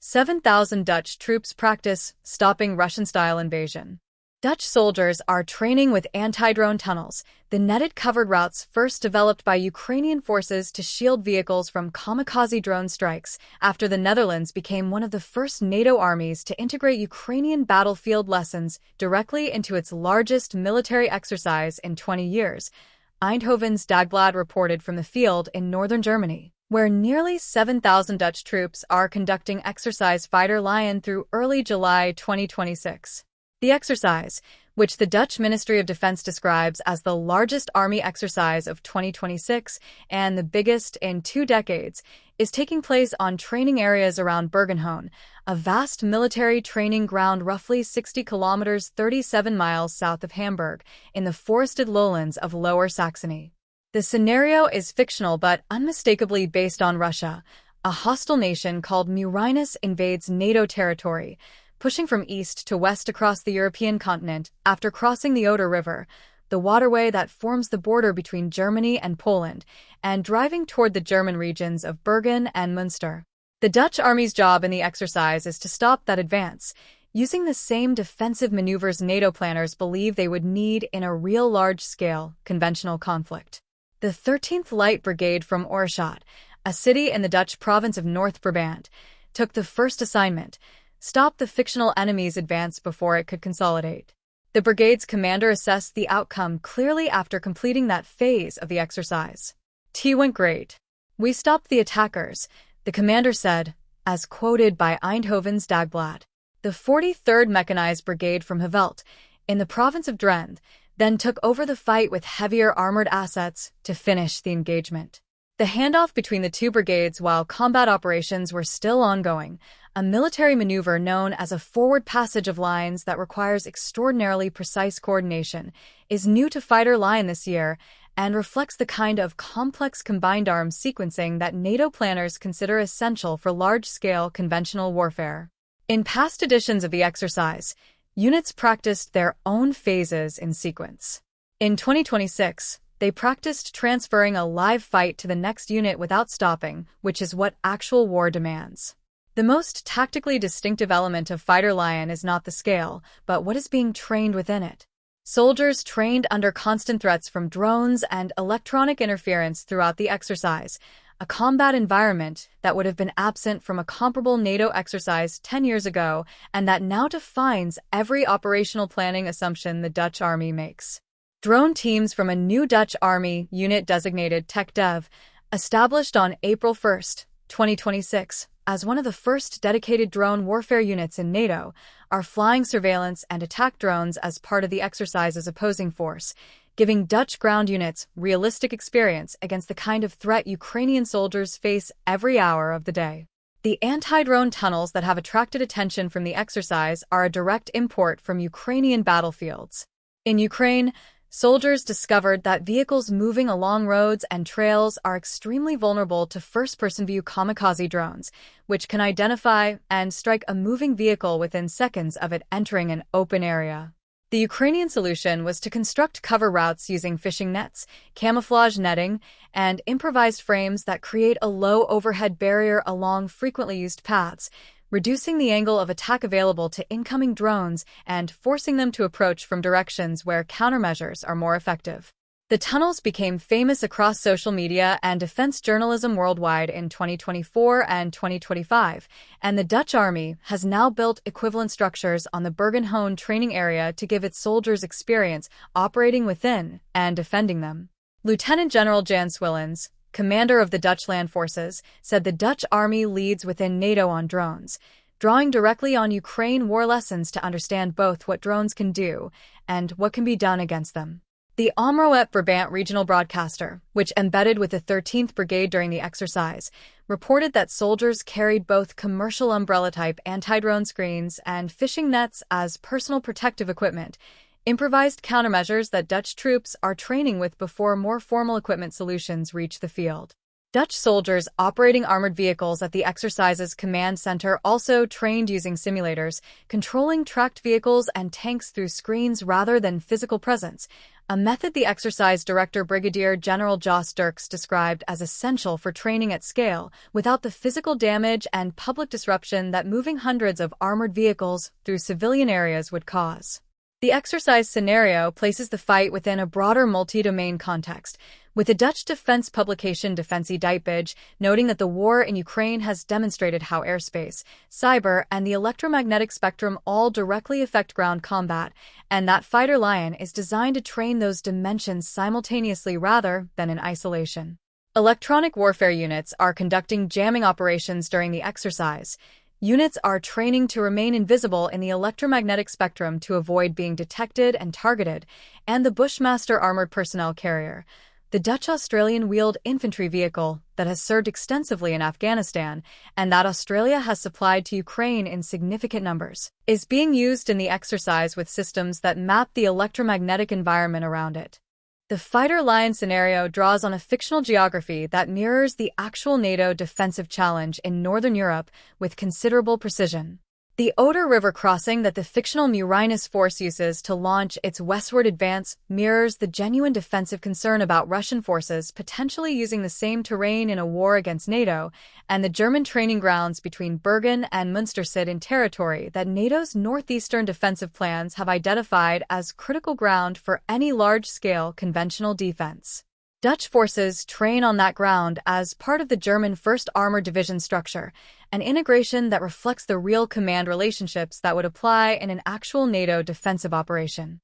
7,000 Dutch troops practice stopping Russian-style invasion. Dutch soldiers are training with anti-drone tunnels, the netted covered routes first developed by Ukrainian forces to shield vehicles from kamikaze drone strikes, after the Netherlands became one of the first NATO armies to integrate Ukrainian battlefield lessons directly into its largest military exercise in 20 years. Eindhoven's Dagblad reported from the field in northern Germany, where nearly 7,000 Dutch troops are conducting exercise Fighter Lion through early July 2026. The exercise, which the Dutch Ministry of Defense describes as the largest army exercise of 2026 and the biggest in 2 decades, is taking place on training areas around Bergen-Hohne, a vast military training ground roughly 60 kilometers 37 miles south of Hamburg, in the forested lowlands of Lower Saxony. The scenario is fictional but unmistakably based on Russia. A hostile nation called Murinus invades NATO territory, pushing from east to west across the European continent after crossing the Oder River, the waterway that forms the border between Germany and Poland, and driving toward the German regions of Bergen and Münster. The Dutch army's job in the exercise is to stop that advance, using the same defensive maneuvers NATO planners believe they would need in a real large-scale, conventional conflict. The 13th Light Brigade from Oorschot, a city in the Dutch province of North Brabant, took the first assignment: stop the fictional enemy's advance before it could consolidate. The brigade's commander assessed the outcome clearly after completing that phase of the exercise. "T went great. We stopped the attackers," the commander said, as quoted by Eindhoven's Dagblad. The 43rd Mechanized Brigade from Havelt, in the province of Drenthe, then took over the fight with heavier armored assets to finish the engagement. The handoff between the two brigades while combat operations were still ongoing, a military maneuver known as a forward passage of lines that requires extraordinarily precise coordination, is new to Fighter Lion this year and reflects the kind of complex combined arms sequencing that NATO planners consider essential for large-scale conventional warfare. In past editions of the exercise, units practiced their own phases in sequence. In 2026, they practiced transferring a live fight to the next unit without stopping, which is what actual war demands. The most tactically distinctive element of Fighter Lion is not the scale, but what is being trained within it. Soldiers trained under constant threats from drones and electronic interference throughout the exercise, a combat environment that would have been absent from a comparable NATO exercise 10 years ago and that now defines every operational planning assumption the Dutch army makes. Drone teams from a new Dutch Army unit designated Tech Dev, established on April 1, 2026, as one of the first dedicated drone warfare units in NATO, are flying surveillance and attack drones as part of the exercise's opposing force, giving Dutch ground units realistic experience against the kind of threat Ukrainian soldiers face every hour of the day. The anti-drone tunnels that have attracted attention from the exercise are a direct import from Ukrainian battlefields. In Ukraine, soldiers discovered that vehicles moving along roads and trails are extremely vulnerable to first-person view kamikaze drones, which can identify and strike a moving vehicle within seconds of it entering an open area. The Ukrainian solution was to construct cover routes using fishing nets, camouflage netting, and improvised frames that create a low overhead barrier along frequently used paths, reducing the angle of attack available to incoming drones and forcing them to approach from directions where countermeasures are more effective. The tunnels became famous across social media and defense journalism worldwide in 2024 and 2025, and the Dutch Army has now built equivalent structures on the Bergen-Hohne training area to give its soldiers experience operating within and defending them. Lieutenant General Jan Swillens, commander of the Dutch land forces, said the Dutch army leads within NATO on drones, drawing directly on Ukraine war lessons to understand both what drones can do and what can be done against them. The Omroep Brabant regional broadcaster, which embedded with the 13th Brigade during the exercise, reported that soldiers carried both commercial umbrella-type anti-drone screens and fishing nets as personal protective equipment, improvised countermeasures that Dutch troops are training with before more formal equipment solutions reach the field. Dutch soldiers operating armored vehicles at the exercise's command center also trained using simulators, controlling tracked vehicles and tanks through screens rather than physical presence, a method the exercise director Brigadier General Jos Dirks described as essential for training at scale without the physical damage and public disruption that moving hundreds of armored vehicles through civilian areas would cause. The exercise scenario places the fight within a broader multi-domain context, with the Dutch defense publication Defense-INFO noting that the war in Ukraine has demonstrated how airspace, cyber, and the electromagnetic spectrum all directly affect ground combat, and that Fighter Lion is designed to train those dimensions simultaneously rather than in isolation. Electronic warfare units are conducting jamming operations during the exercise. Units are training to remain invisible in the electromagnetic spectrum to avoid being detected and targeted, and the Bushmaster armored personnel carrier, the Dutch-Australian wheeled infantry vehicle that has served extensively in Afghanistan and that Australia has supplied to Ukraine in significant numbers, is being used in the exercise with systems that map the electromagnetic environment around it. The Fighter Lion scenario draws on a fictional geography that mirrors the actual NATO defensive challenge in Northern Europe with considerable precision. The Oder River crossing that the fictional Murinus force uses to launch its westward advance mirrors the genuine defensive concern about Russian forces potentially using the same terrain in a war against NATO, and the German training grounds between Bergen and Münster sit in territory that NATO's northeastern defensive plans have identified as critical ground for any large-scale conventional defense. Dutch forces train on that ground as part of the German 1st Armored Division structure, an integration that reflects the real command relationships that would apply in an actual NATO defensive operation.